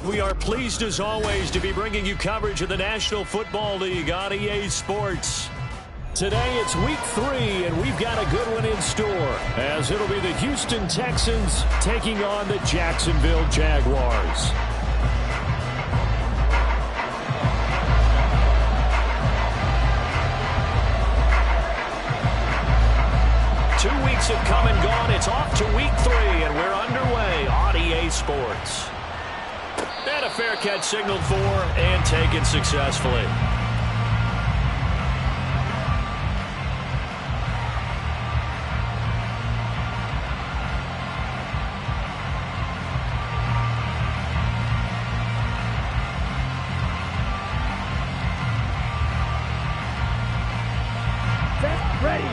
We are pleased as always to be bringing you coverage of the National Football League on EA Sports. Today it's week 3 and we've got a good one in store as it'll be the Houston Texans taking on the Jacksonville Jaguars. Two weeks have come and gone. It's off to week 3 and we're underway on EA Sports. And a fair catch signaled for and taken successfully. Set, ready.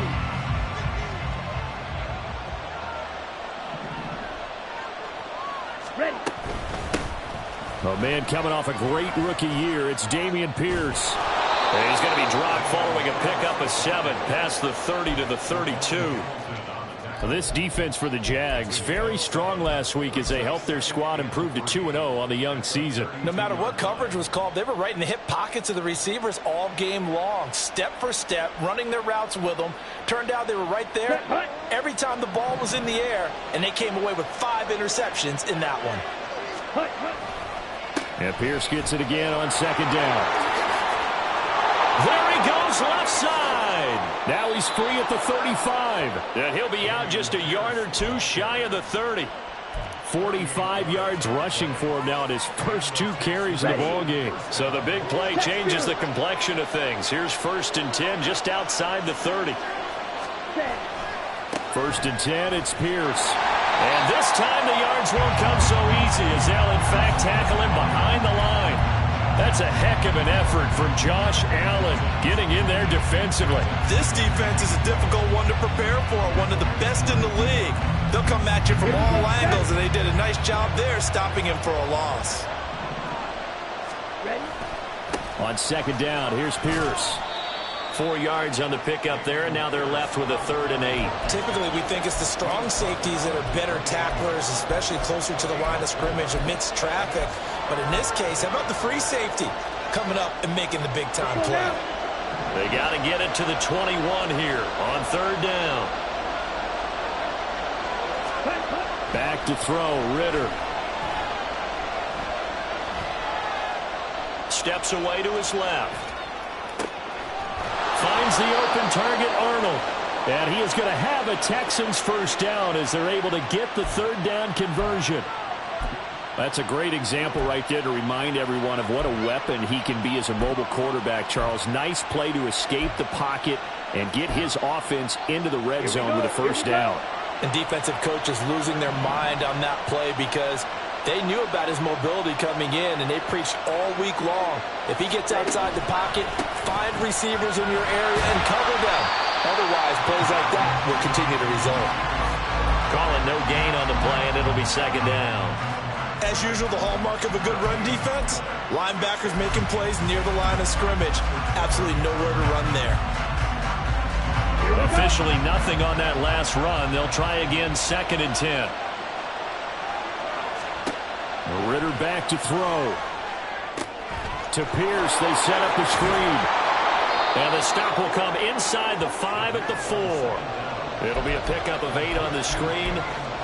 Ready. A man coming off a great rookie year. It's Dameon Pierce. And he's going to be dropped following a pickup of 7 past the 30 to the 32. This defense for the Jags, very strong last week as they helped their squad improve to 2-0 on the young season. No matter what coverage was called, they were right in the hip pockets of the receivers all game long, step for step, running their routes with them. Turned out they were right there every time the ball was in the air, and they came away with 5 interceptions in that one. And Pierce gets it again on second down. There he goes left side. Now he's free at the 35. And he'll be out just a yard or 2 shy of the 30. 45 yards rushing for him now in his first 2 carries of the ball game. So the big play changes the complexion of things. Here's 1st and 10 just outside the 30. 1st and 10, it's Pierce. And this time the yards won't come so easy as they'll in fact tackle him behind the line. That's a heck of an effort from Josh Allen getting in there defensively. This defense is a difficult one to prepare for, one of the best in the league. They'll come at you from all angles, and they did a nice job there stopping him for a loss. Ready. On second down, here's Pierce. 4 yards on the pickup there, and now they're left with a 3rd and 8. Typically, we think it's the strong safeties that are better tacklers, especially closer to the line of scrimmage amidst traffic. But in this case, how about the free safety coming up and making the big-time play? They got to get it to the 21 here on 3rd down. Back to throw, Ritter. Steps away to his left. Finds the open target, Arnold. And he is going to have a Texans first down as they're able to get the 3rd down conversion. That's a great example right there to remind everyone of what a weapon he can be as a mobile quarterback, Charles. Nice play to escape the pocket and get his offense into the red zone with a first down. And defensive coaches losing their mind on that play because they knew about his mobility coming in, and they preached all week long. If he gets outside the pocket, find receivers in your area and cover them. Otherwise, plays like that will continue to result. Calling no gain on the play, and it'll be 2nd down. As usual, the hallmark of a good run defense, linebackers making plays near the line of scrimmage. Absolutely nowhere to run there. Officially nothing on that last run. They'll try again, 2nd and 10. Ritter back to throw. To Pierce, they set up the screen. And the stop will come inside the 5 at the 4. It'll be a pickup of 8 on the screen,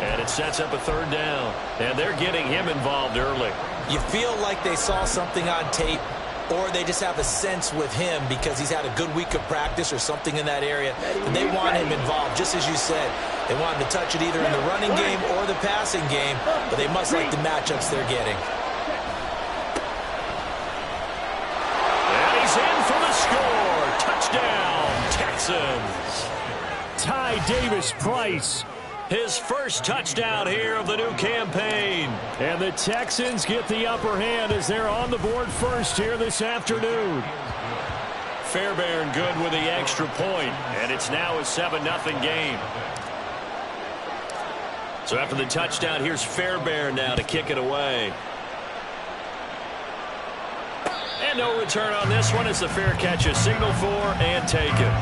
and it sets up a 3rd down. And they're getting him involved early. You feel like they saw something on tape, or they just have a sense with him because he's had a good week of practice or something in that area, and they want him involved, just as you said. They want him to touch it either in the running game or the passing game, but they must like the matchups they're getting. And he's in for the score. Touchdown, Texans. Ty Davis-Price His first touchdown here of the new campaign. And the Texans get the upper hand as they're on the board first here this afternoon. Fairbairn good with the extra point, and it's now a 7-0 game. So after the touchdown, here's Fairbairn now to kick it away. And no return on this one. It's a fair catch, a signal for, and taken.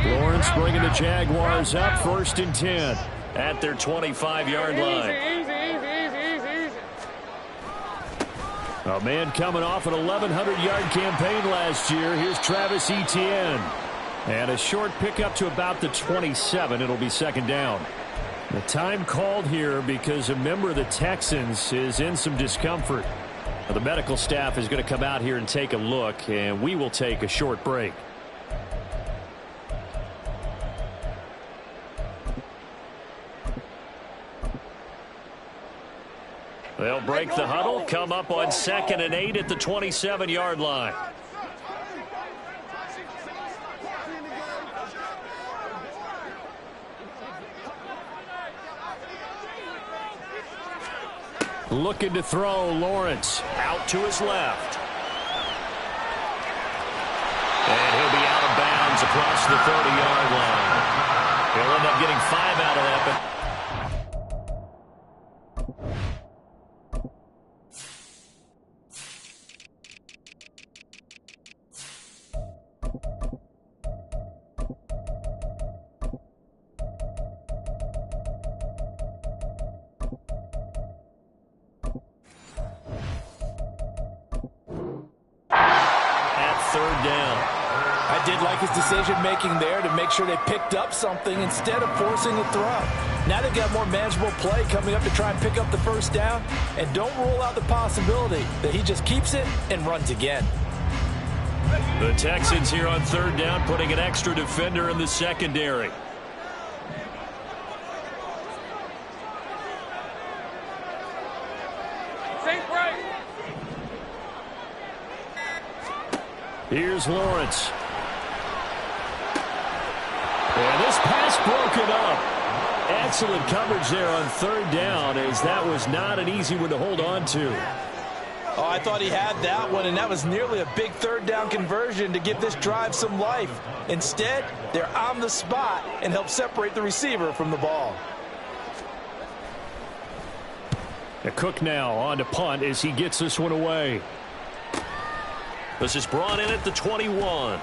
Lawrence bringing the Jaguars up 1st and 10 at their 25-yard line. A man coming off an 1,100-yard campaign last year. Here's Travis Etienne. And a short pickup to about the 27. It'll be 2nd down. The time called here because a member of the Texans is in some discomfort. The medical staff is going to come out here and take a look, and we will take a short break. They'll break the huddle, come up on 2nd and 8 at the 27-yard line. Looking to throw, Lawrence out to his left. And he'll be out of bounds across the 30-yard line. He'll end up getting 5 out of that, but his decision-making there to make sure they picked up something instead of forcing a throw. Now they've got more manageable play coming up to try and pick up the 1st down, and don't rule out the possibility that he just keeps it and runs again. The Texans here on 3rd down, putting an extra defender in the secondary. Here's Lawrence. And this pass broken up. Excellent coverage there on 3rd down, as that was not an easy one to hold on to. Oh, I thought he had that one, and that was nearly a big 3rd down conversion to give this drive some life. Instead, they're on the spot and help separate the receiver from the ball. The Cook now on to punt as he gets this one away. This is brought in at the 21.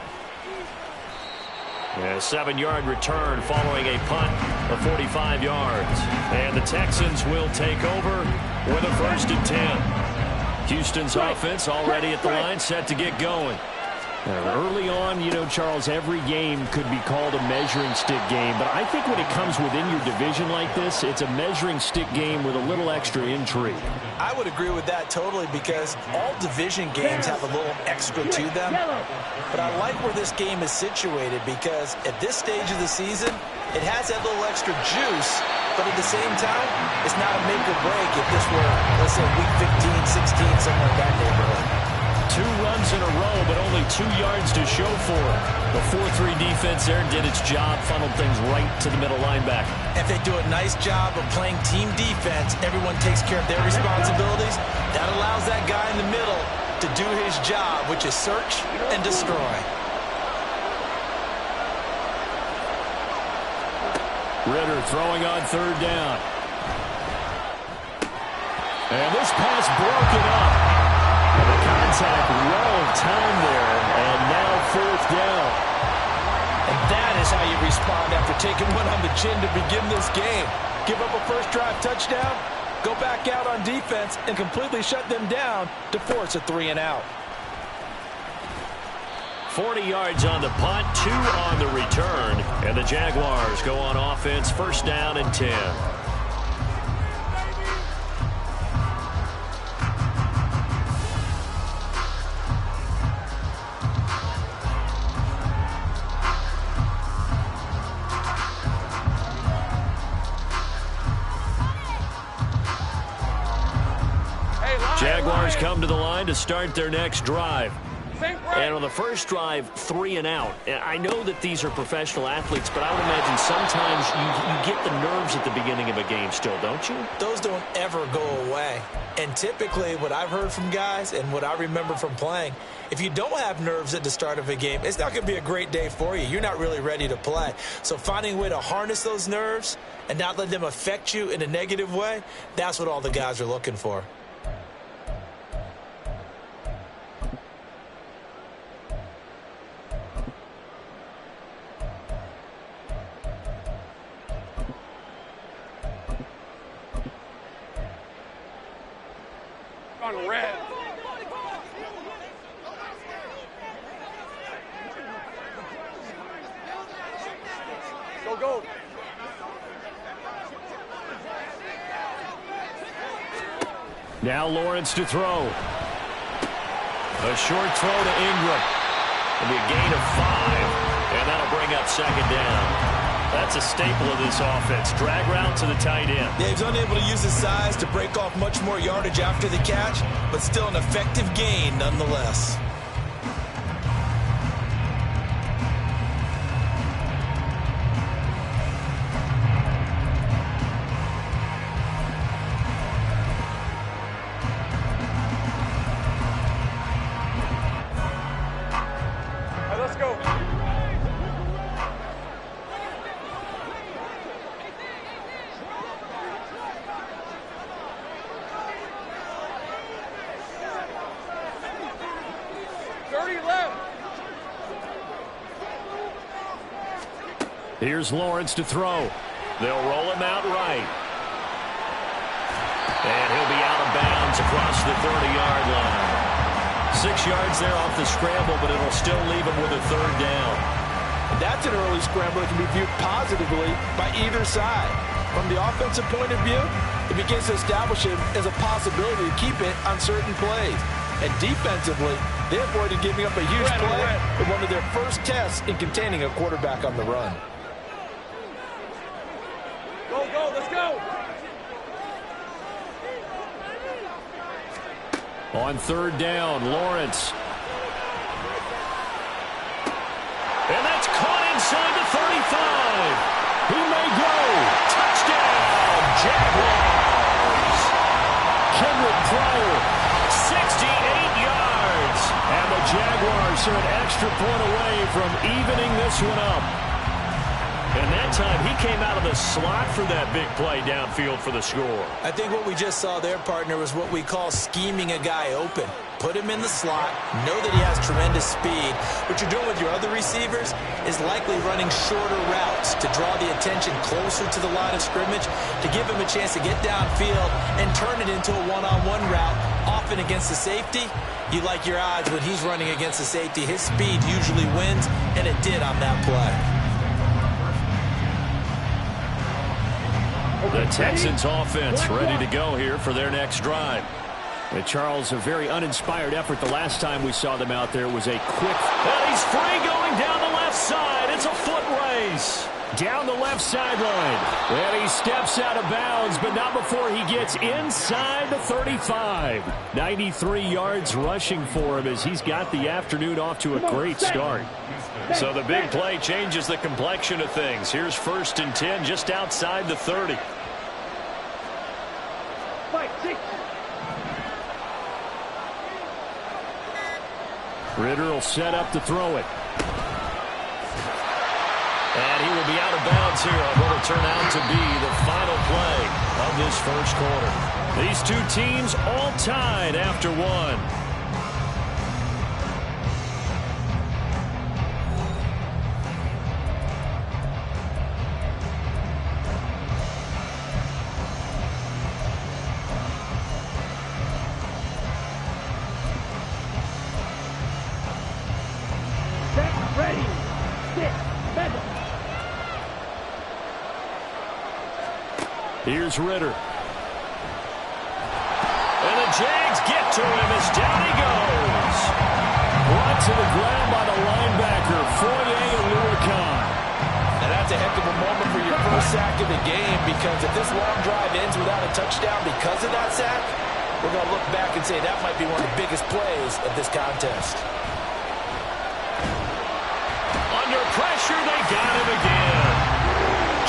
A 7-yard return following a punt of 45 yards. And the Texans will take over with a 1st and 10. Houston's offense already at the line, set to get going. Early on, you know, Charles, every game could be called a measuring stick game. But I think when it comes within your division like this, it's a measuring stick game with a little extra intrigue. I would agree with that totally, because all division games have a little extra to them. But I like where this game is situated, because at this stage of the season, it has that little extra juice. But at the same time, it's not a make or break if this were, let's say, week 15, 16, something like that neighborhood. 2 runs in a row, but only 2 yards to show for it. The 4-3 defense there did its job, funneled things right to the middle linebacker. If they do a nice job of playing team defense, everyone takes care of their responsibilities. That allows that guy in the middle to do his job, which is search and destroy. Ritter throwing on 3rd down. And this pass broken up. And the contact well timed there, and now 4th down. And that is how you respond after taking one on the chin to begin this game. Give up a first drive touchdown, go back out on defense, and completely shut them down to force a 3 and out. 40 yards on the punt, 2 on the return, and the Jaguars go on offense, 1st down and 10. Jaguars come to the line to start their next drive. And on the first drive, 3 and out. I know that these are professional athletes, but I would imagine sometimes you get the nerves at the beginning of a game still, don't you? Those don't ever go away. And typically what I've heard from guys and what I remember from playing, if you don't have nerves at the start of a game, it's not going to be a great day for you. You're not really ready to play. So finding a way to harness those nerves and not let them affect you in a negative way, that's what all the guys are looking for. On red. Go, go. Now Lawrence to throw. A short throw to Ingram. It'll be a gain of 5, and that'll bring up second down. That's a staple of this offense. Drag route to the tight end. Yeah, he's unable to use his size to break off much more yardage after the catch, but still an effective gain nonetheless. Let's go. Here's Lawrence to throw. They'll roll him out right. And he'll be out of bounds across the 30-yard line. 6 yards there off the scramble, but it'll still leave him with a third down. That's an early scramble that can be viewed positively by either side. From the offensive point of view, it begins to establish him as a possibility to keep it on certain plays. And defensively, they avoided giving up a huge play in one of their first tests in containing a quarterback on the run. Go, go, let's go. On third down, Lawrence. And that's caught inside the 35. He may go. Touchdown, Jaguars. Kendrick Pryor, 68 yards. And the Jaguars are an extra point away from evening this one up. And that time, he came out of the slot for that big play downfield for the score. I think what we just saw there, partner, was what we call scheming a guy open. Put him in the slot, know that he has tremendous speed. What you're doing with your other receivers is likely running shorter routes to draw the attention closer to the line of scrimmage, to give him a chance to get downfield and turn it into a one-on-one route, often against the safety. You like your odds when he's running against the safety. His speed usually wins, and it did on that play. The Texans offense ready to go here for their next drive. And Charles, a very uninspired effort the last time we saw them out there was a quick. And he's free going down the left side. It's a foot race. Down the left sideline. And he steps out of bounds, but not before he gets inside the 35. 93 yards rushing for him as he's got the afternoon off to a great start. So the big play changes the complexion of things. Here's 1st and 10 just outside the 30. Ritter will set up to throw it. And he will be out of bounds here on what will turn out to be the final play of this first quarter. These two teams all tied after one. Ready. Sit. Madden. Here's Ritter. And the Jags get to him as down he goes. Brought to the ground by the linebacker, Foye Aluakon. And that's a heck of a moment for your first sack of the game, because if this long drive ends without a touchdown because of that sack, we're going to look back and say that might be one of the biggest plays of this contest. Under pressure, they got him again.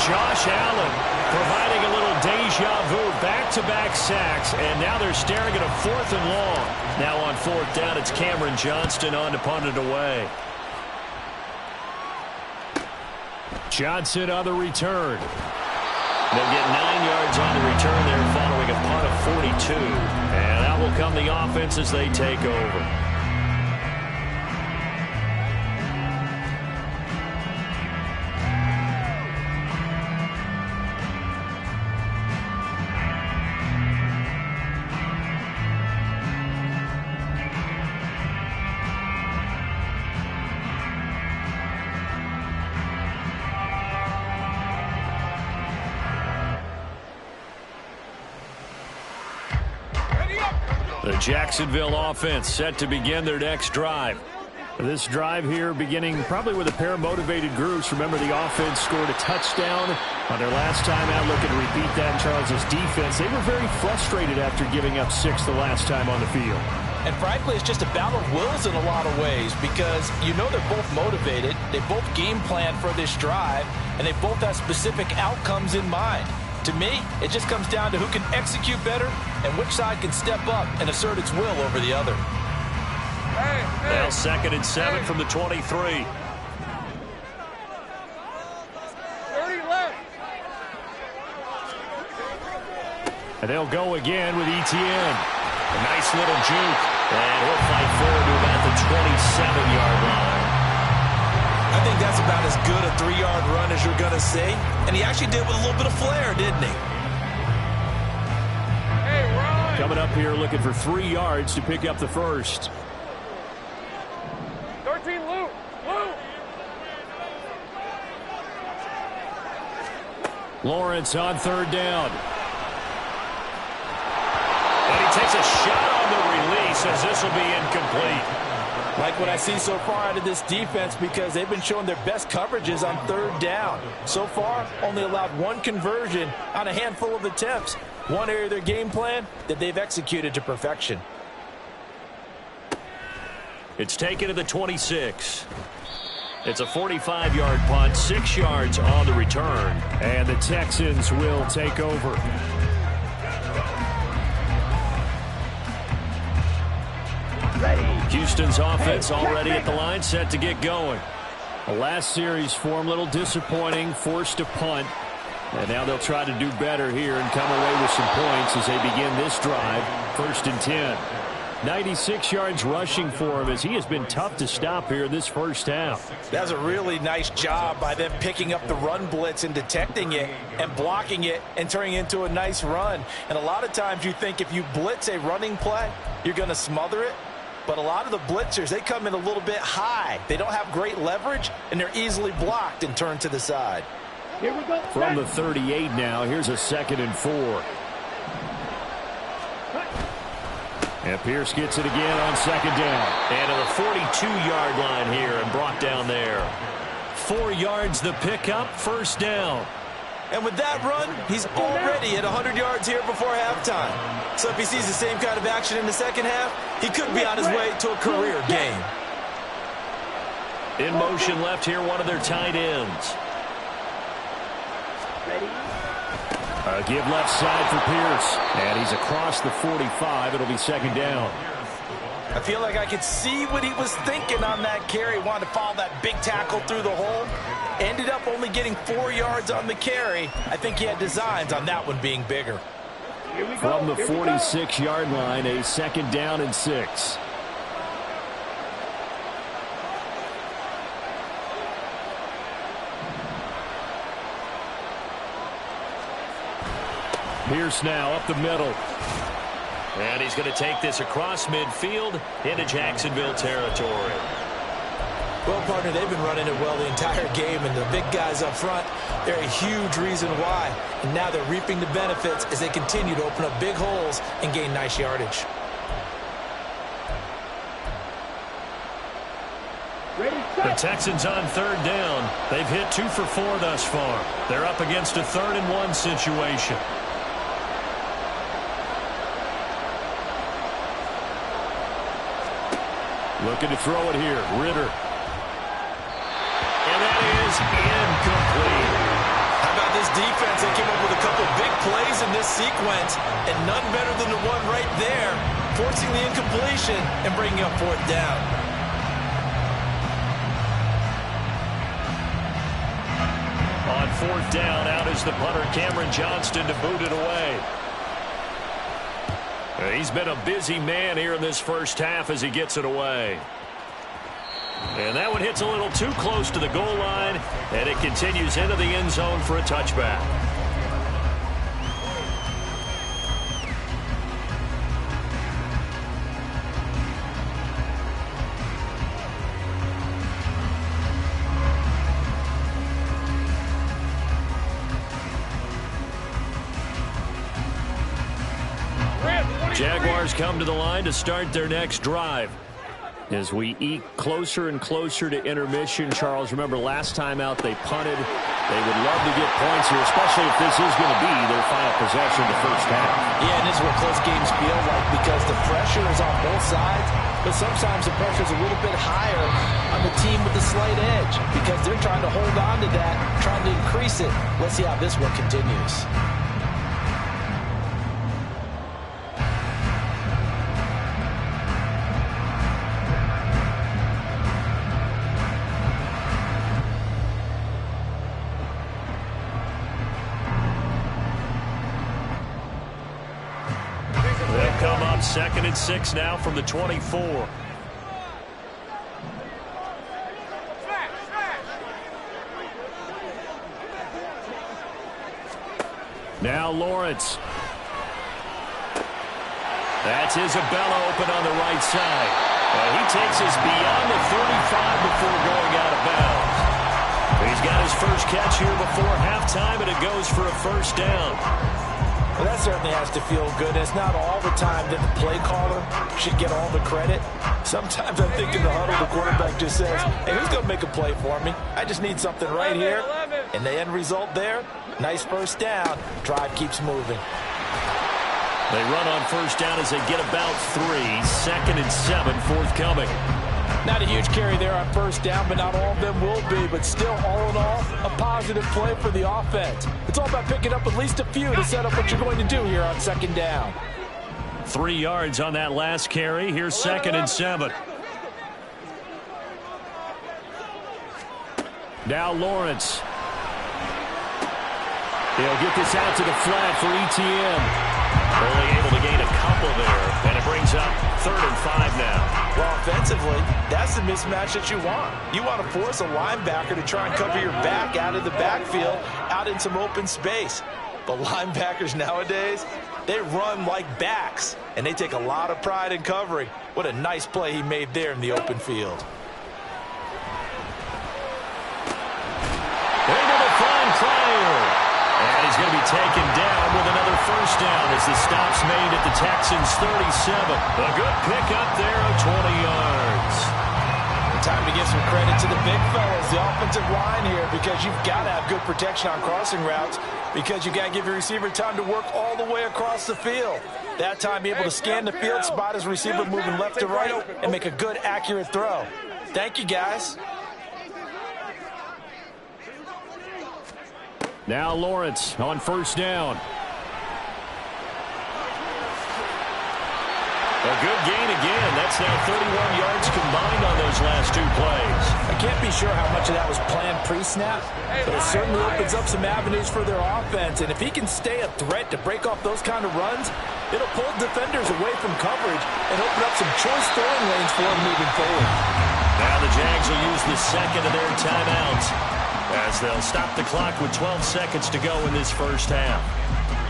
Josh Allen providing a little deja vu, back-to-back sacks, and now they're staring at a 4th and long. Now on 4th down, it's Cameron Johnston on to punt it away. Johnson on the return. They'll get 9 yards on the return there following a punt of 42. And that will come the offense as they take over. The Jacksonville offense set to begin their next drive. This drive here beginning probably with a pair of motivated groups. Remember, the offense scored a touchdown on their last time out. Looking to repeat that in Charles' defense. They were very frustrated after giving up 6 the last time on the field. And frankly, it's just a battle of wills in a lot of ways because you know they're both motivated. They both game plan for this drive, and they both have specific outcomes in mind. To me, it just comes down to who can execute better and which side can step up and assert its will over the other. Now 2nd and 7 from the 23. 30 left. And they'll go again with Etienne. A nice little juke. And he'll fight forward to about the 27-yard line. I think that's about as good a 3-yard run as you're going to see. And he actually did with a little bit of flair, didn't he? Hey, Ron. Coming up here looking for 3 yards to pick up the first. 13, Luke. Luke. Lawrence on 3rd down. And he takes a shot on the release as this will be incomplete. Like what I see so far out of this defense because they've been showing their best coverages on 3rd down. So far, only allowed 1 conversion on a handful of attempts. One area of their game plan that they've executed to perfection. It's taken to the 26. It's a 45-yard punt, 6 yards on the return. And the Texans will take over. Houston's offense already at the line, set to get going. The last series for them, a little disappointing, forced to punt. And now they'll try to do better here and come away with some points as they begin this drive. 1st and 10. 96 yards rushing for him as he has been tough to stop here in this first half. That's a really nice job by them picking up the run blitz and detecting it and blocking it and turning it into a nice run. And a lot of times you think if you blitz a running play, you're going to smother it. But a lot of the blitzers, they come in a little bit high. They don't have great leverage, and they're easily blocked and turned to the side. Here we go. From the 38 now, here's a 2nd and 4. And Pierce gets it again on 2nd down. And to the 42-yard line here and brought down there. 4 yards the pickup, 1st down. And with that run, he's already at 100 yards here before halftime. So if he sees the same kind of action in the second half, he could be on his way to a career game. In motion left here, one of their tight ends. A give left side for Pierce. And he's across the 45. It'll be 2nd down. I feel like I could see what he was thinking on that carry. Wanted to follow that big tackle through the hole. Ended up only getting 4 yards on the carry. I think he had designs on that one being bigger. From the 46-yard line, a 2nd down and 6. Pierce now up the middle. And he's going to take this across midfield into Jacksonville territory. Well, partner, they've been running it well the entire game, and the big guys up front, they're a huge reason why. And now they're reaping the benefits as they continue to open up big holes and gain nice yardage. The Texans on 3rd down. They've hit 2 for 4 thus far. They're up against a 3rd and 1 situation. Looking to throw it here. Ritter. And that is incomplete. How about this defense? They came up with a couple big plays in this sequence, and none better than the one right there, forcing the incompletion and bringing up fourth down. On fourth down, out is the punter, Cameron Johnston, to boot it away. He's been a busy man here in this first half as he gets it away. And that one hits a little too close to the goal line, and it continues into the end zone for a touchback. Jaguars come to the line to start their next drive. As we eke closer and closer to intermission, Charles, remember last time out they punted. They would love to get points here, especially if this is going to be their final possession of the first half. Yeah, and this is what close games feel like because the pressure is on both sides, but sometimes the pressure is a little bit higher on the team with the slight edge because they're trying to hold on to that, trying to increase it. Let's see how this one continues. Come up 2nd and 6 now from the 24. Now Lawrence. That's Isabella open on the right side. He takes us beyond the 35 before going out of bounds. He's got his first catch here before halftime, and it goes for a first down. Well, that certainly has to feel good. It's not all the time that the play caller should get all the credit. Sometimes I think in the huddle, the quarterback just says, hey, who's going to make a play for me? I just need something right here. And the end result there, nice first down. Drive keeps moving. They run on first down as they get about 3. 2nd and 7 forthcoming. Not a huge carry there on first down, but not all of them will be. But still, all in all, a positive play for the offense. It's all about picking up at least a few to set up what you're going to do here on 2nd down. 3 yards on that last carry. Here's 2nd and 7. Now Lawrence. He'll get this out to the flat for ETN. Only able to gain a couple there, and it brings up 3rd and 5 now. Well, offensively, that's the mismatch that you want. You want to force a linebacker to try and cover your back out of the backfield, out in some open space. But linebackers nowadays, they run like backs, and they take a lot of pride in covering. What a nice play he made there in the open field. Into the front, Pryor. And he's going to be taken down with another first down as the stop's made at the Texans' 37. A good pickup there of 20 yards. Time to give some credit to the big fellas, the offensive line here, because you've got to have good protection on crossing routes because you've got to give your receiver time to work all the way across the field. That time, able to scan the field, spot his receiver moving left to right, and make a good, accurate throw. Thank you, guys. Now Lawrence on first down. A good gain again. That's now 31 yards combined on those last 2 plays. I can't be sure how much of that was planned pre-snap, but it certainly opens up some avenues for their offense. And if he can stay a threat to break off those kind of runs, it'll pull defenders away from coverage and open up some choice throwing lanes for him moving forward. Now the Jags will use the second of their timeouts as they'll stop the clock with 12 seconds to go in this first half.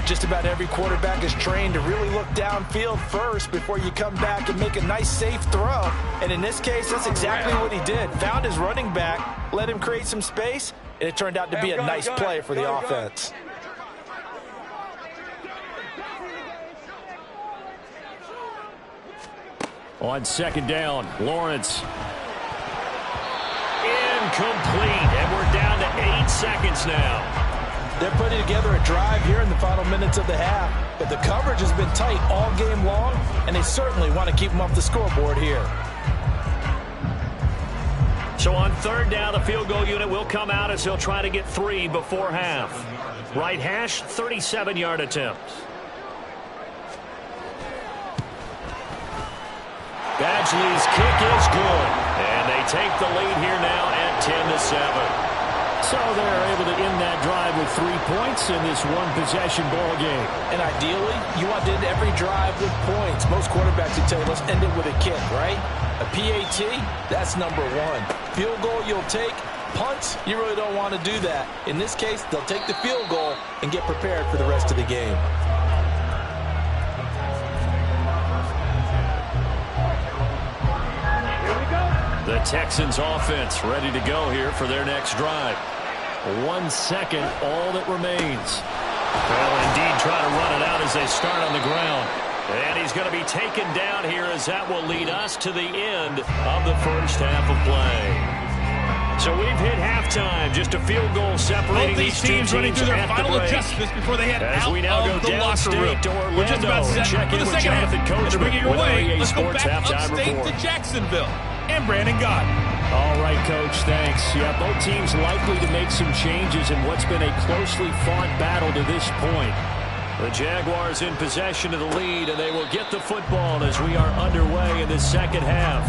Just about every quarterback is trained to really look downfield first before you come back and make a nice, safe throw. And in this case, that's exactly what he did. Found his running back, let him create some space, and it turned out to be a nice play for the offense. On second down, Lawrence. Incomplete, and we're down to 8 seconds now. They're putting together a drive here in the final minutes of the half, but the coverage has been tight all game long, and they certainly want to keep them off the scoreboard here. So on third down, the field goal unit will come out as he'll try to get 3 before half. Right hash, 37-yard attempt. Badgley's kick is good. And they take the lead here now at 10-7. So they're able to end that drive with 3 points in this one-possession ball game. And ideally, you want to end every drive with points. Most quarterbacks would tell you, let's end it with a kick, right? A PAT, that's number 1. Field goal you'll take. Punts, you really don't want to do that. In this case, they'll take the field goal and get prepared for the rest of the game. The Texans offense ready to go here for their next drive. 1 second, all that remains. Well, indeed, try to run it out as they start on the ground. And he's going to be taken down here as that will lead us to the end of the first half of play. So we've hit halftime. Just a field goal separating these teams running through their final adjustments before they head out we now of go the locker room. To Orlando. We're just about set check for in the with second half. Jonathan Coachman And to bring it your with way, REA let's go Sports back halftime upstate report. to Jacksonville. And Brandon Gott. All right, Coach, thanks. Yeah, both teams likely to make some changes in what's been a closely fought battle to this point. The Jaguars in possession of the lead, and they will get the football as we are underway in the second half.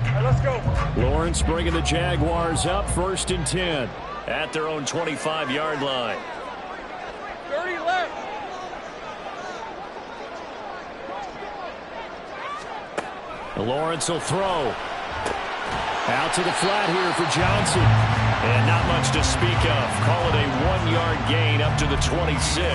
All right, let's go. Lawrence bringing the Jaguars up 1st and 10 at their own 25-yard line. 30 left. Lawrence will throw. Out to the flat here for Johnson. And not much to speak of. Call it a 1-yard gain up to the 26.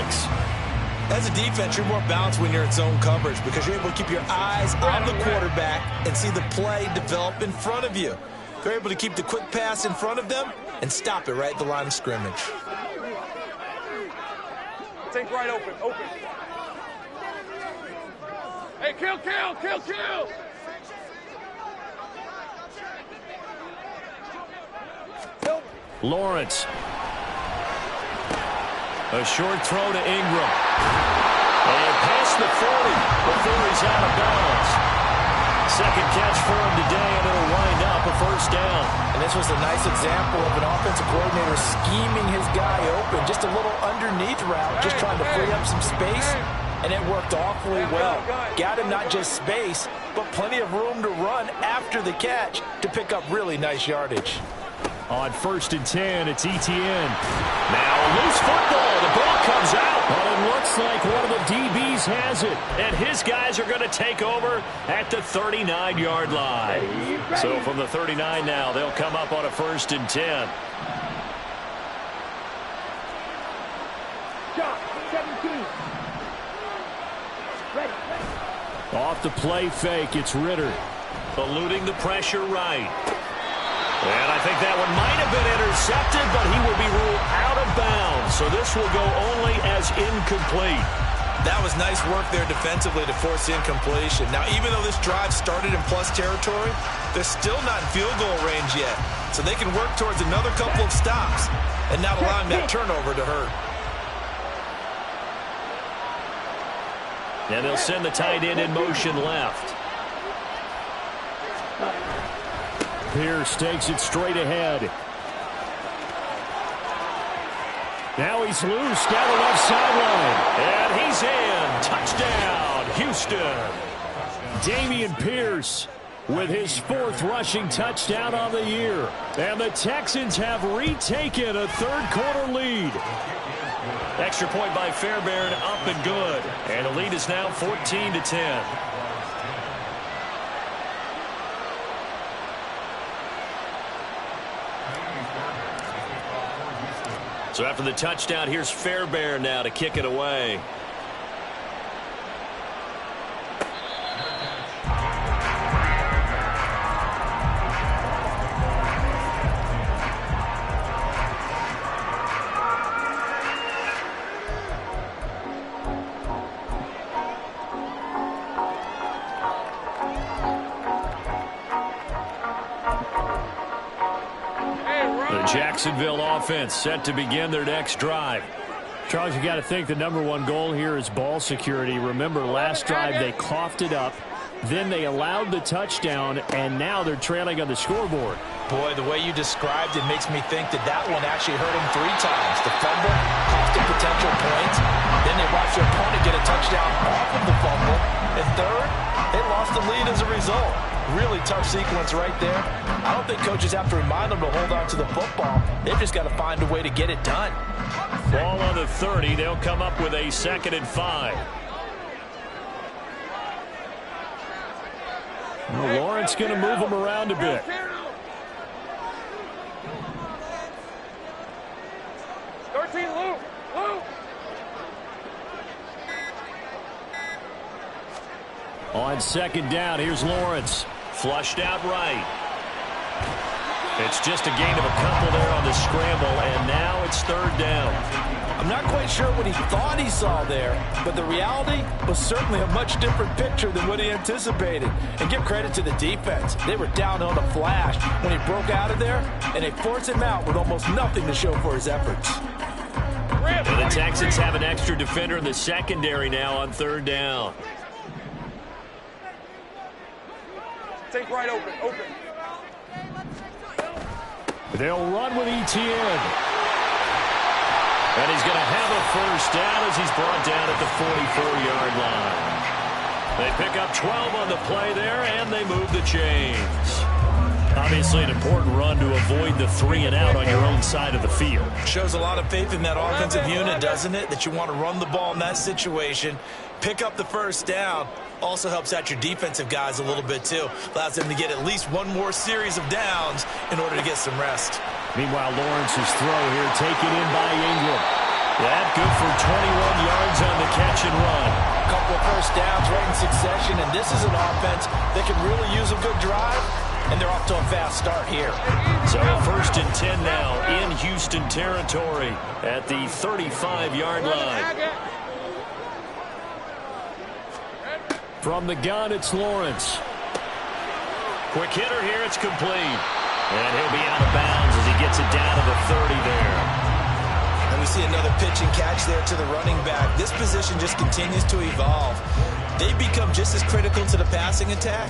As a defense, you're more balanced when you're in zone coverage because you're able to keep your eyes on the quarterback and see the play develop in front of you. You're able to keep the quick pass in front of them and stop it right at the line of scrimmage. Take right open. Hey, kill. Lawrence. A short throw to Ingram. And past the 40 before he's out of bounds. Second catch for him today, and it'll wind up a first down. And this was a nice example of an offensive coordinator scheming his guy open. Just a little underneath route, just trying to free up some space, and it worked awfully well. Got him not just space, but plenty of room to run after the catch to pick up really nice yardage. On 1st and 10, it's ETN. Now a loose football. The ball comes out. But it looks like one of the DBs has it. And his guys are going to take over at the 39-yard line. So from the 39 now, they'll come up on a 1st and 10. Shot, 17. Ready. Off the play fake, it's Ritter. Eluding the pressure right. And I think that one might have been intercepted, but he will be ruled out of bounds. So this will go only as incomplete. That was nice work there defensively to force incompletion. Now, even though this drive started in plus territory, they're still not in field goal range yet. So they can work towards another couple of stops and not allowing that turnover to hurt. And they'll send the tight end in motion left. Pierce takes it straight ahead. Now he's loose down the left sideline. And he's in. Touchdown, Houston. Dameon Pierce with his 4th rushing touchdown on the year. And the Texans have retaken a third-quarter lead. Extra point by Fairbairn, up and good. And the lead is now 14-10. So after the touchdown, here's Fairbairn now to kick it away. The Jacksonville offense set to begin their next drive. Charles, you got to think the #1 goal here is ball security. Remember, last drive they coughed it up, then they allowed the touchdown, and now they're trailing on the scoreboard. Boy, the way you described it makes me think that that one actually hurt him 3 times. The fumble cost a potential point. Then they watched their opponent get a touchdown off of the fumble. And third, they lost the lead as a result. Really tough sequence right there. I don't think coaches have to remind them to hold on to the football. They've just got to find a way to get it done. Ball on the 30. They'll come up with a 2nd and 5. Well, Lawrence going to move them around a bit. On 2nd down, here's Lawrence. Flushed out right. It's just a gain of a couple there on the scramble, and now it's 3rd down. I'm not quite sure what he thought he saw there, but the reality was certainly a much different picture than what he anticipated. And give credit to the defense. They were down on a flash when he broke out of there, and they forced him out with almost nothing to show for his efforts. And the Texans have an extra defender in the secondary now on 3rd down. Take right open. They'll run with Etienne. And he's going to have a 1st down as he's brought down at the 44-yard line. They pick up 12 on the play there, and they move the chains. Obviously an important run to avoid the 3-and-out on your own side of the field. Shows a lot of faith in that offensive unit, doesn't it? That you want to run the ball in that situation. Pick up the 1st down. Also helps out your defensive guys a little bit, too. Allows them to get at least one more series of downs in order to get some rest. Meanwhile, Lawrence's throw here taken in by Ingram. That good for 21 yards on the catch and run. A couple of 1st downs right in succession, and this is an offense that can really use a good drive, and they're off to a fast start here. So 1st and 10 now in Houston territory at the 35-yard line. From the gun, it's Lawrence. Quick hitter here, it's complete. And he'll be out of bounds as he gets it down to the 30 there. And we see another pitch and catch there to the running back. This position just continues to evolve. They become just as critical to the passing attack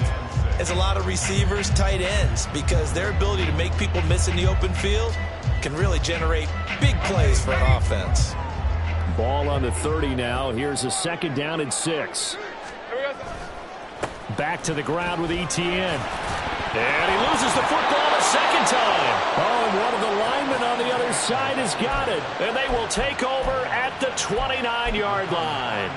as a lot of receivers, tight ends, because their ability to make people miss in the open field can really generate big plays for an offense. Ball on the 30 now. Here's a 2nd down and 6. Back to the ground with Etienne. And he loses the football a 2nd time. Oh, and one of the linemen on the other side has got it. And they will take over at the 29-yard line.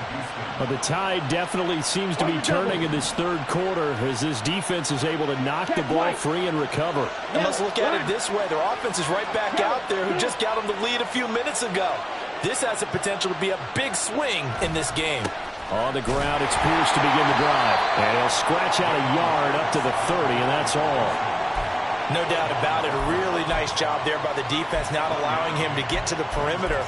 Well, the tide definitely seems to be turning in this 3rd quarter as this defense is able to knock the ball free and recover. And let's look at it this way. Their offense is right back out there who just got them the lead a few minutes ago. This has the potential to be a big swing in this game. On the ground, it's Pierce to begin the drive. And he'll scratch out a yard up to the 30, and that's all. No doubt about it. A really nice job there by the defense, not allowing him to get to the perimeter.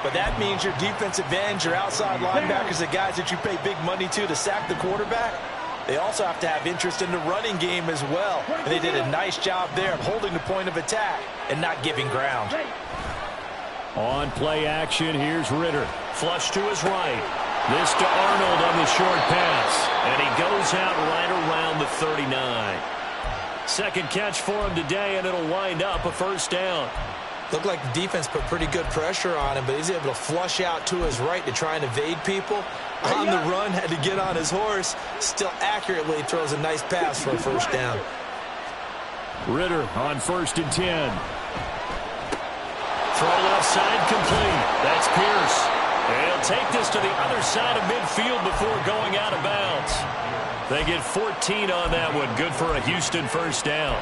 But that means your defensive ends, your outside linebackers, the guys that you pay big money to sack the quarterback, they also have to have interest in the running game as well. And they did a nice job there of holding the point of attack and not giving ground. On play action, here's Ritter. Flush to his right. This to Arnold on the short pass. And he goes out right around the 39. 2nd catch for him today, and it'll wind up a 1st down. Looked like the defense put pretty good pressure on him, but he's able to flush out to his right to try and evade people. On the run, had to get on his horse. Still accurately throws a nice pass for a 1st down. Ritter on 1st and 10. Throw left side complete. That's Pierce. And he'll take this to the other side of midfield before going out of bounds. They get 14 on that one. Good for a Houston 1st down.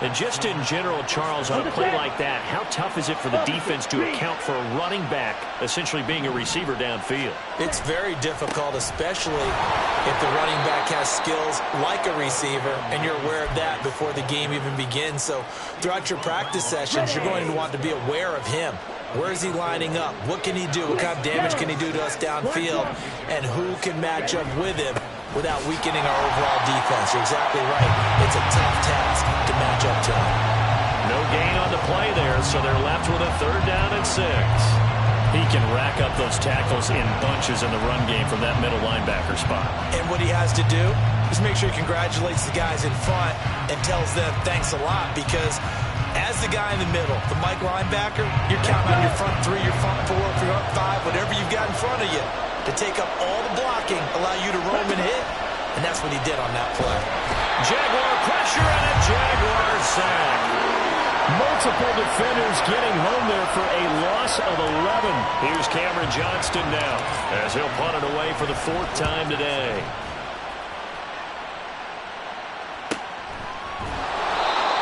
And just in general, Charles, on a play like that, how tough is it for the defense to account for a running back essentially being a receiver downfield? It's very difficult, especially if the running back has skills like a receiver, and you're aware of that before the game even begins. So throughout your practice sessions, you're going to want to be aware of him. Where is he lining up? What can he do? What kind of damage can he do to us downfield? And who can match up with him without weakening our overall defense? You're exactly right. It's a tough task to match up to him. No gain on the play there, so they're left with a 3rd down and 6. He can rack up those tackles in bunches in the run game from that middle linebacker spot. And what he has to do is make sure he congratulates the guys in front and tells them thanks a lot, because as the guy in the middle, the Mike linebacker, you're counting on your front three, your front four, your front five, whatever you've got in front of you to take up all the blocking, allow you to roam and hit, and that's what he did on that play. Jaguar pressure and a Jaguar sack. Multiple defenders getting home there for a loss of 11. Here's Cameron Johnston now as he'll punt it away for the 4th time today.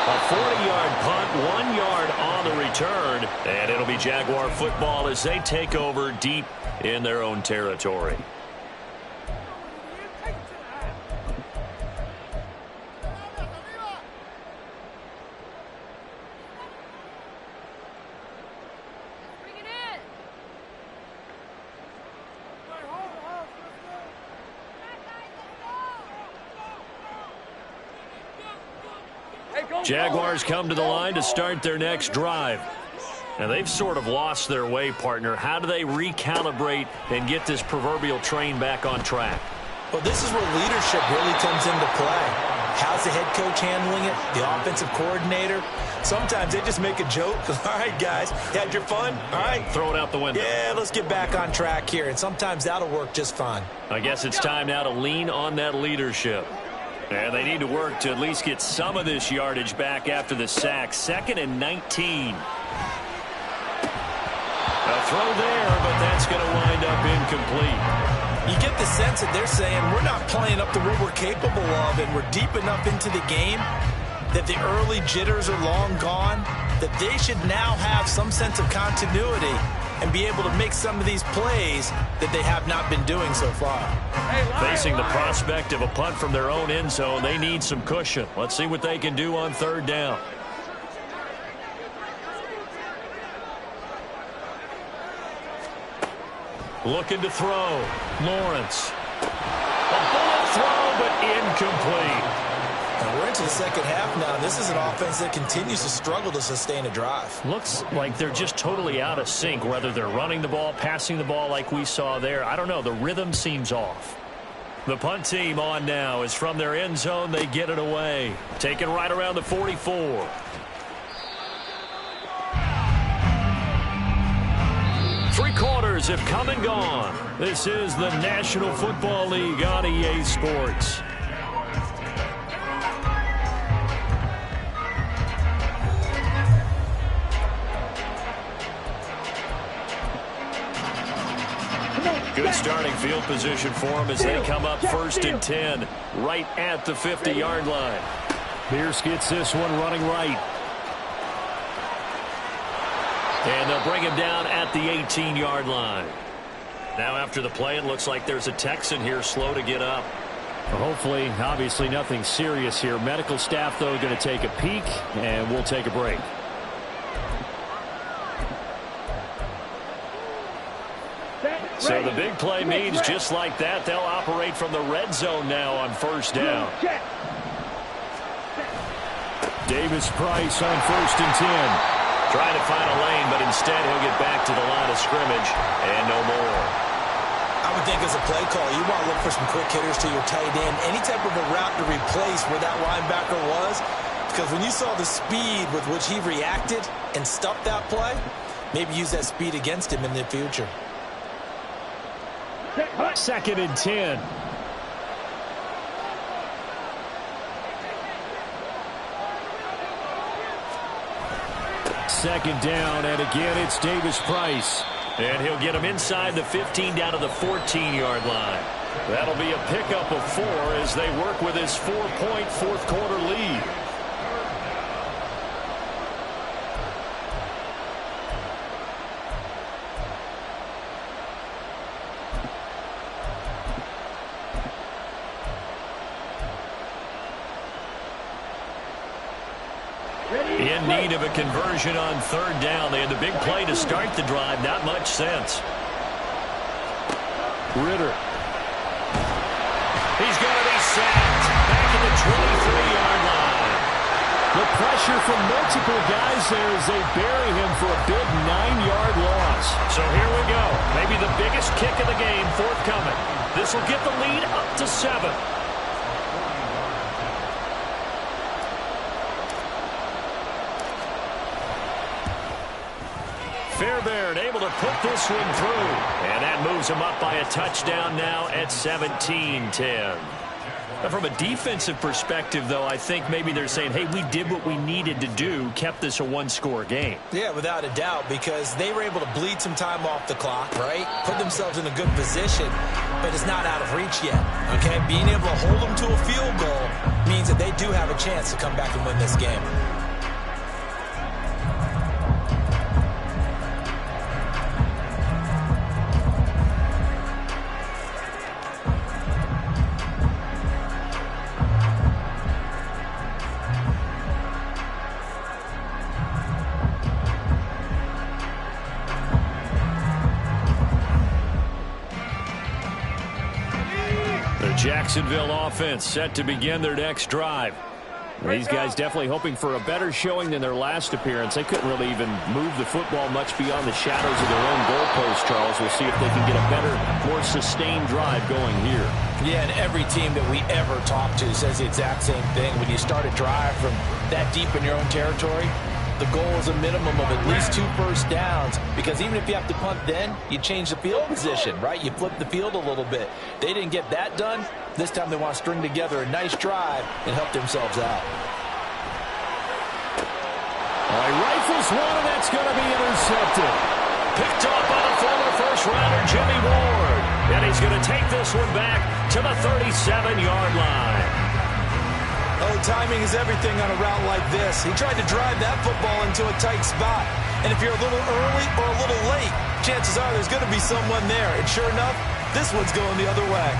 A 40-yard punt, 1 yard on the return, and it'll be Jaguar football as they take over deep in their own territory. Jaguars come to the line to start their next drive. Now, they've sort of lost their way, partner. How do they recalibrate and get this proverbial train back on track? Well, this is where leadership really comes into play. How's the head coach handling it? The offensive coordinator? Sometimes they just make a joke. All right, guys, you had your fun? All right. Throw it out the window. Yeah, let's get back on track here. And sometimes that'll work just fine. I guess it's time now to lean on that leadership. And they need to work to at least get some of this yardage back after the sack. 2nd and 19. A throw there, but that's going to wind up incomplete. You get the sense that they're saying we're not playing up to what we're capable of, and we're deep enough into the game that the early jitters are long gone, that they should now have some sense of continuity and be able to make some of these plays that they have not been doing so far. Facing the prospect of a punt from their own end zone, they need some cushion. Let's see what they can do on 3rd down. Looking to throw. Lawrence. A bullet throw, but incomplete. And we're into the second half now. This is an offense that continues to struggle to sustain a drive. Looks like they're just totally out of sync, whether they're running the ball, passing the ball like we saw there. I don't know. The rhythm seems off. The punt team on now is from their end zone. They get it away. Taken right around the 44. Three quarters have come and gone. This is the National Football League on EA Sports. Good starting field position for them as they come up 1st and 10, right at the 50-yard line. Pierce gets this one running right. And they'll bring him down at the 18-yard line. Now after the play, it looks like there's a Texan here slow to get up. Well, hopefully, obviously nothing serious here. Medical staff, though, going to take a peek, and we'll take a break. So the big play means just like that, they'll operate from the red zone now on 1st down. Davis Price on 1st and 10. Trying to find a lane, but instead he'll get back to the line of scrimmage and no more. I would think as a play call, you want to look for some quick hitters to your tight end. Any type of a route to replace where that linebacker was. Because when you saw the speed with which he reacted and stuffed that play, maybe use that speed against him in the future. 2nd and 10. Second down, and again it's Davis Price. And he'll get him inside the 15 down to the 14-yard line. That'll be a pickup of 4 as they work with his 4-point 4th quarter lead. In need of a conversion on 3rd down. They had the big play to start the drive. Not much sense. Ritter. He's going to be sacked. Back at the 23-yard line. The pressure from multiple guys there as they bury him for a big 9-yard loss. is. So here we go. Maybe the biggest kick of the game forthcoming. This will get the lead up to 7. Fairbairn able to put this one through. And that moves him up by a touchdown now at 17-10. From a defensive perspective, though, I think maybe they're saying, hey, we did what we needed to do, kept this a one-score game. Yeah, without a doubt, because they were able to bleed some time off the clock, right? Put themselves in a good position, but it's not out of reach yet, okay? Being able to hold them to a field goal means that they do have a chance to come back and win this game. Jacksonville offense set to begin their next drive. These guys definitely hoping for a better showing than their last appearance. They couldn't really even move the football much beyond the shadows of their own goalpost, Charles. We'll see if they can get a better, more sustained drive going here. Yeah, and every team that we ever talk to says the exact same thing. When you start a drive from that deep in your own territory, the goal is a minimum of at least 2 first downs, because even if you have to punt then, you change the field position, right? You flip the field a little bit. They didn't get that done. This time they want to string together a nice drive and help themselves out. All right, rifles one, and that's going to be intercepted. Picked up by the former first-rounder Jimmy Ward. And he's going to take this one back to the 37-yard line. Oh, timing is everything on a route like this. He tried to drive that football into a tight spot. And if you're a little early or a little late, chances are there's going to be someone there. And sure enough, this one's going the other way.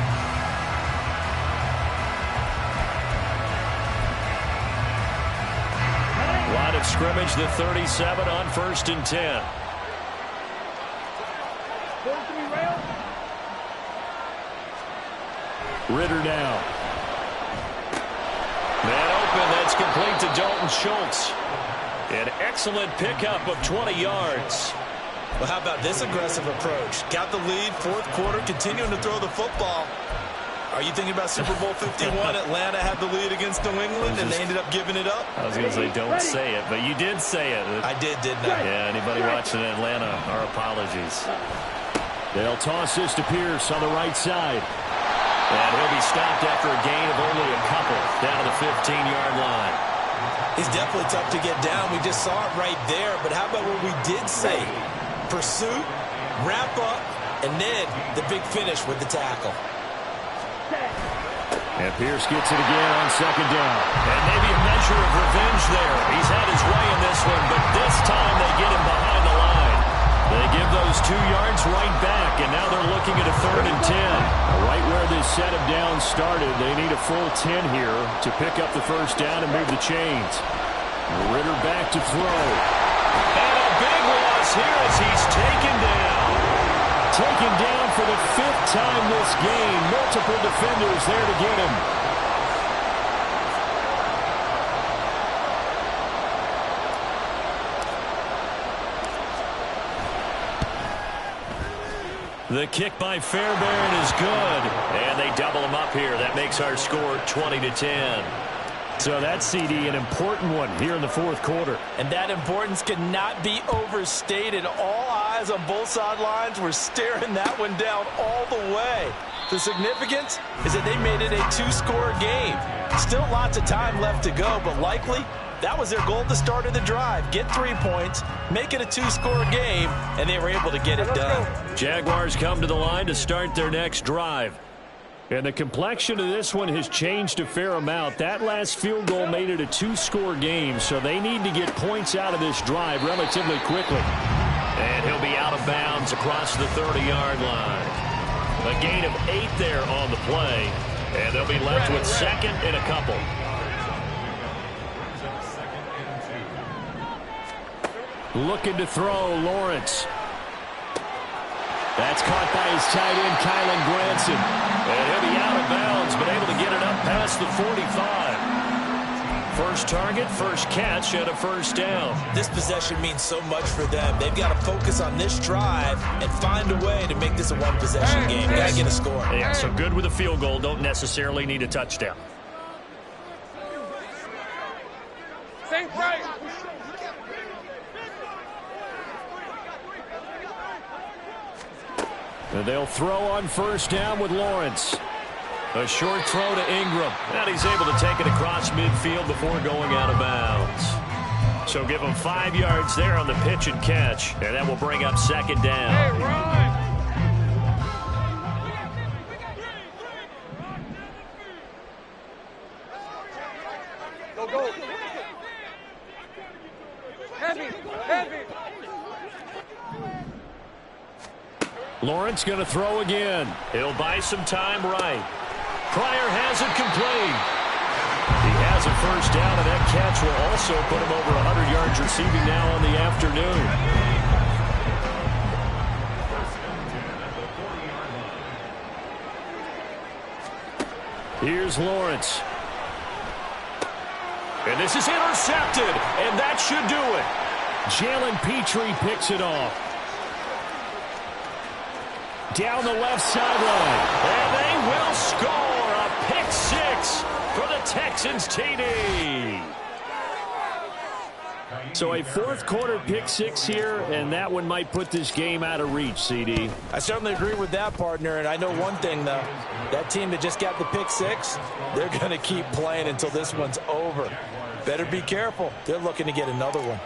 Line of scrimmage, the 37 on 1st and 10. Ritter now. Man open, that's complete to Dalton Schultz. An excellent pickup of 20 yards. Well, how about this aggressive approach? Got the lead, 4th quarter, continuing to throw the football. Are you thinking about Super Bowl 51? Atlanta had the lead against New England, and they ended up giving it up? I was going to say, don't say it, but you did say it. I did, didn't I? Yeah, anybody watching Atlanta, our apologies. They'll toss this to Pierce on the right side. And he'll be stopped after a gain of only a couple down to the 15-yard line. He's definitely tough to get down. We just saw it right there. But how about what we did say? Pursuit, wrap up, and then the big finish with the tackle. And Pierce gets it again on 2nd down. And maybe a measure of revenge there. He's had his way in this one, but this time they get him behind the line. They give those 2 yards right back, and now they're looking at a 3rd and 10. Right where this set of downs started, they need a full 10 here to pick up the 1st down and move the chains. Ritter back to throw. And a big loss here as he's taken down. Taken down for the 5th time this game. Multiple defenders there to get him. The kick by Fairbairn is good. And they double him up here. That makes our score 20-10. So that's, CD, an important one here in the 4th quarter. And that importance cannot be overstated. All eyes on both sidelines were staring that one down all the way. The significance is that they made it a 2-score game. Still lots of time left to go, but likely that was their goal at the start of the drive. Get 3 points, make it a 2-score game, and they were able to get it done. Jaguars come to the line to start their next drive. And the complexion of this one has changed a fair amount. That last field goal made it a 2-score game, so they need to get points out of this drive relatively quickly. And he'll be out of bounds across the 30-yard line. A gain of 8 there on the play, and they'll be left with 2nd and a couple. Looking to throw, Lawrence. That's caught by his tight end, Kylan Granson. And he'll be out of bounds, but able to get it up past the 45. First target, first catch, and a first down. This possession means so much for them. They've got to focus on this drive and find a way to make this a one-possession game. Got to get a score. Yeah, so good with a field goal. Don't necessarily need a touchdown. Think right. And they'll throw on first down with Lawrence. A short throw to Ingram. And he's able to take it across midfield before going out of bounds. So give him 5 yards there on the pitch and catch. And that will bring up second down. Hey, run. Go. Heavy. Lawrence going to throw again. He'll buy some time right. Pryor has it complete. He has a first down, and that catch will also put him over 100 yards receiving now on the afternoon. Here's Lawrence. And this is intercepted, and that should do it. Jalen Petrie picks it off. Down the left sideline. And they will score a pick six for the Texans TD. So a fourth quarter pick six here, and that one might put this game out of reach, CD. I certainly agree with that, partner, and I know one thing, though. That team that just got the pick six, they're going to keep playing until this one's over. Better be careful. They're looking to get another one.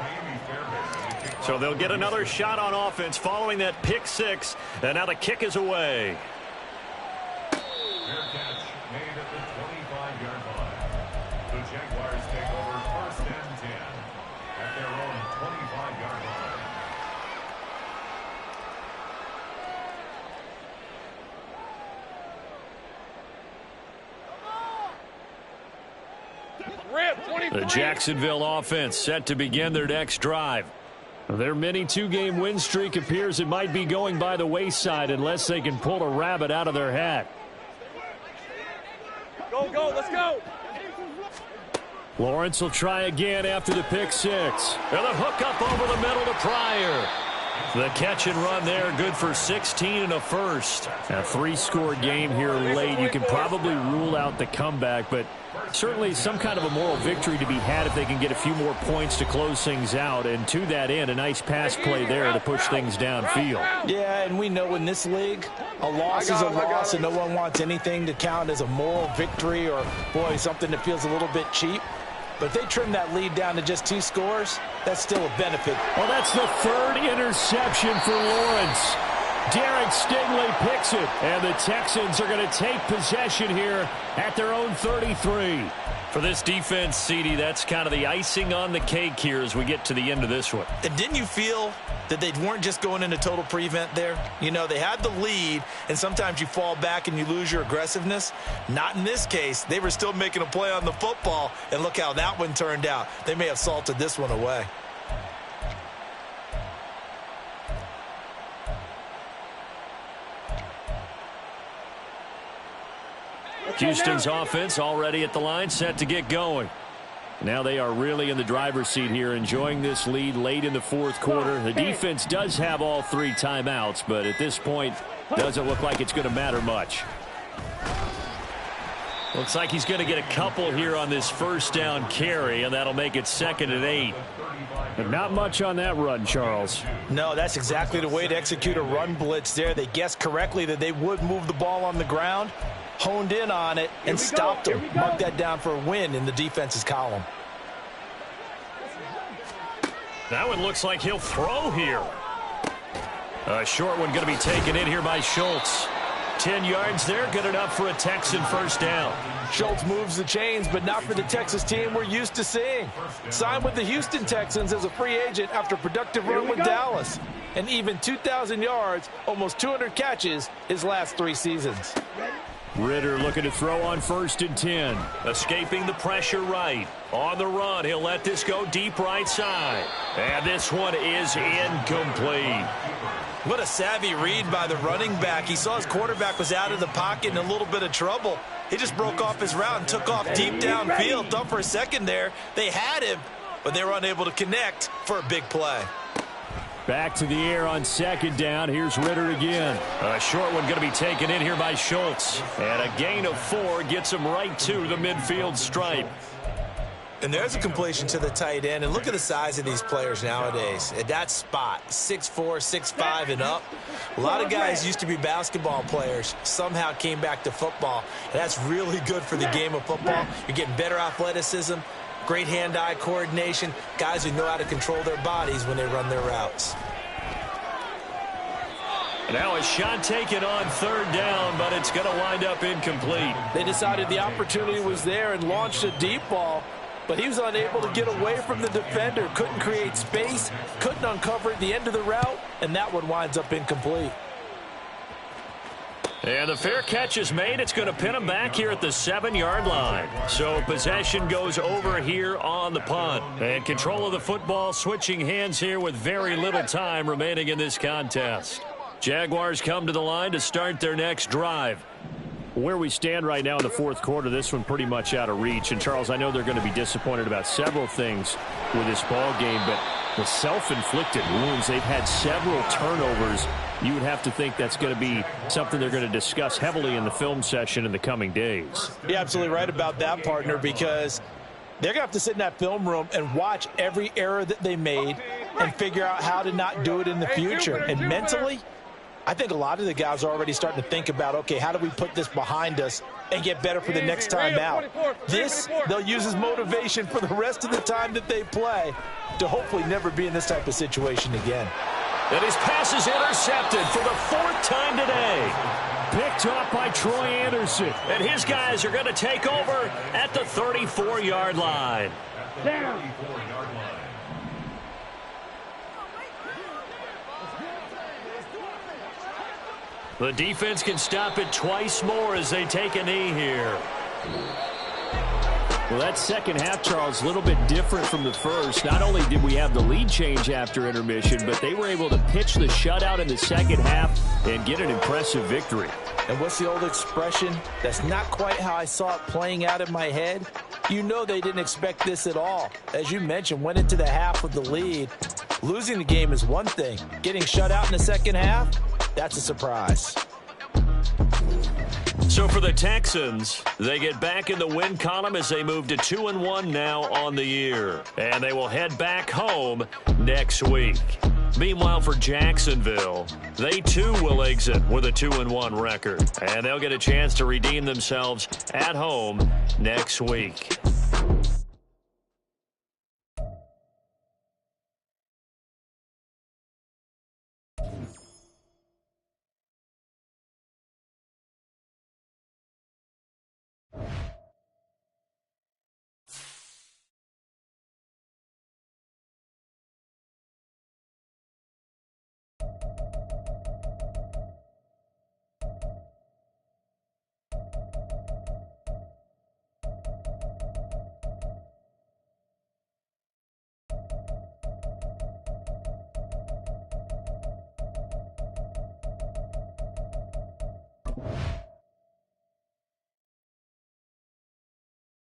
So they'll get another shot on offense following that pick six, and now the kick is away. Fair catch made at the 25-yard line. The Jaguars take over first and 10 at their own 25-yard line. The Jacksonville offense set to begin their next drive. Their mini two-game win streak appears it might be going by the wayside unless they can pull a rabbit out of their hat. Go, let's go. Lawrence will try again after the pick six. And a hook up over the middle to Pryor. The catch and run there, good for 16 and a first. A three-score game here late. You can probably rule out the comeback, but certainly some kind of a moral victory to be had if they can get a few more points to close things out. And to that end, a nice pass play there to push things downfield. Yeah, and we know in this league, a loss is a loss, and no one wants anything to count as a moral victory or, boy, something that feels a little bit cheap. But if they trim that lead down to just 2 scores, that's still a benefit. Well, that's the third interception for Lawrence. Derek Stingley picks it, and the Texans are going to take possession here at their own 33. For this defense, CD, that's kind of the icing on the cake here as we get to the end of this one. And didn't you feel that they weren't just going into total prevent there? You know, they had the lead, and sometimes you fall back and you lose your aggressiveness. Not in this case. They were still making a play on the football, and look how that one turned out. They may have salted this one away. Houston's offense already at the line, set to get going. Now they are really in the driver's seat here, enjoying this lead late in the fourth quarter. The defense does have all 3 timeouts, but at this point, doesn't look like it's going to matter much. Looks like he's going to get a couple here on this first down carry, and that'll make it 2nd and 8. But not much on that run, Charles. No, that's exactly the way to execute a run blitz there. They guessed correctly that they would move the ball on the ground, honed in on it, and stopped them. Mark that down for a win in the defense's column. That one looks like he'll throw here. A short one going to be taken in here by Schultz. 10 yards there, good enough for a Texan first down. Schultz moves the chains, but not for the Texas team we're used to seeing. Signed with the Houston Texans as a free agent after a productive run with Dallas. And even 2,000 yards, almost 200 catches his last 3 seasons. Ritter looking to throw on 1st and 10. Escaping the pressure right. On the run, he'll let this go deep right side. And this one is incomplete. What a savvy read by the running back. He saw his quarterback was out of the pocket in a little bit of trouble. He just broke off his route and took off deep downfield. Thought for a second there they had him, but they were unable to connect for a big play. Back to the air on second down. Here's Ritter again. A short one going to be taken in here by Schultz. And a gain of 4 gets him right to the midfield stripe. And there's a completion to the tight end. And look at the size of these players nowadays. At that spot, 6'4", 6'5", and up. A lot of guys used to be basketball players, somehow came back to football. And that's really good for the game of football. You're getting better athleticism, great hand-eye coordination, guys who know how to control their bodies when they run their routes. Now a shot taken on third down, but it's going to wind up incomplete. They decided the opportunity was there and launched a deep ball, but he was unable to get away from the defender, couldn't create space, couldn't uncover at the end of the route, and that one winds up incomplete. And the fair catch is made. It's going to pin him back here at the 7-yard line. So possession goes over here on the punt. And control of the football switching hands here with very little time remaining in this contest. Jaguars come to the line to start their next drive. Where we stand right now in the fourth quarter, this one pretty much out of reach. And, Charles, I know they're going to be disappointed about several things with this ball game, but the self-inflicted wounds, they've had several turnovers. You would have to think that's going to be something they're going to discuss heavily in the film session in the coming days. You're absolutely right about that, partner, because they're going to have to sit in that film room and watch every error that they made and figure out how to not do it in the future. And mentally, I think a lot of the guys are already starting to think about, okay, how do we put this behind us and get better for the next time out? This, they'll use as motivation for the rest of the time that they play to hopefully never be in this type of situation again. And his pass is intercepted for the 4th time today. Picked up by Troy Anderson. And his guys are going to take over at the 34-yard line. Down. The defense can stop it twice more as they take a knee here. Well, that second half, Charles, a little bit different from the first. Not only did we have the lead change after intermission, but they were able to pitch the shutout in the second half and get an impressive victory. And what's the old expression? That's not quite how I saw it playing out in my head. You know they didn't expect this at all. As you mentioned, went into the half with the lead. Losing the game is one thing. Getting shut out in the second half, that's a surprise. So for the Texans, they get back in the win column as they move to 2-1 now on the year. And they will head back home next week. Meanwhile, for Jacksonville, they too will exit with a 2-1 record. And they'll get a chance to redeem themselves at home next week.